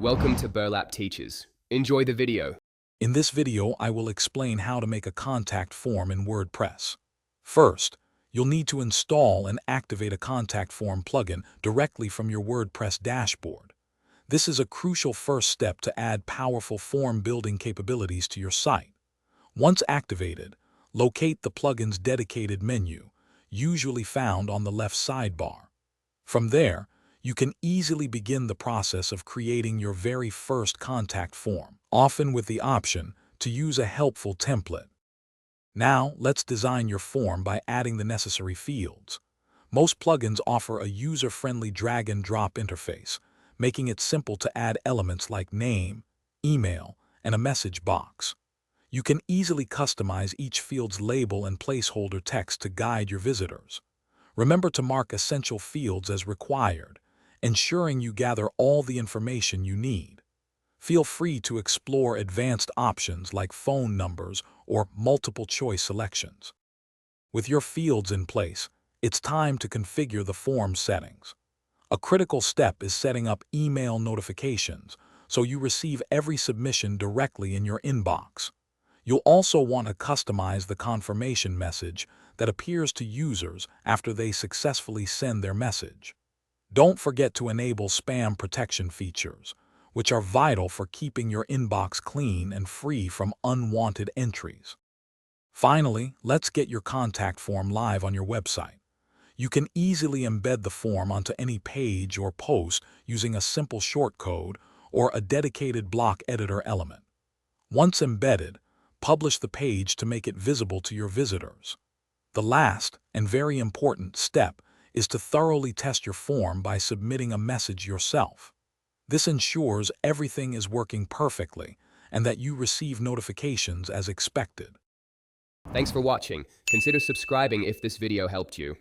Welcome to Burlap Teachers. Enjoy the video. In this video, I will explain how to make a contact form in WordPress. First, you'll need to install and activate a contact form plugin directly from your WordPress dashboard. This is a crucial first step to add powerful form building capabilities to your site. Once activated, locate the plugin's dedicated menu, usually found on the left sidebar. From there, you can easily begin the process of creating your very first contact form, often with the option to use a helpful template. Now, let's design your form by adding the necessary fields. Most plugins offer a user-friendly drag-and-drop interface, making it simple to add elements like name, email, and a message box. You can easily customize each field's label and placeholder text to guide your visitors. Remember to mark essential fields as required, ensuring you gather all the information you need. Feel free to explore advanced options like phone numbers or multiple-choice selections. With your fields in place, it's time to configure the form settings. A critical step is setting up email notifications so you receive every submission directly in your inbox. You'll also want to customize the confirmation message that appears to users after they successfully send their message. Don't forget to enable spam protection features, which are vital for keeping your inbox clean and free from unwanted entries. Finally, let's get your contact form live on your website. You can easily embed the form onto any page or post using a simple shortcode or a dedicated block editor element. Once embedded, publish the page to make it visible to your visitors. The last and very important step is to thoroughly test your form by submitting a message yourself. This ensures everything is working perfectly and that you receive notifications as expected. Thanks for watching. Consider subscribing if this video helped you.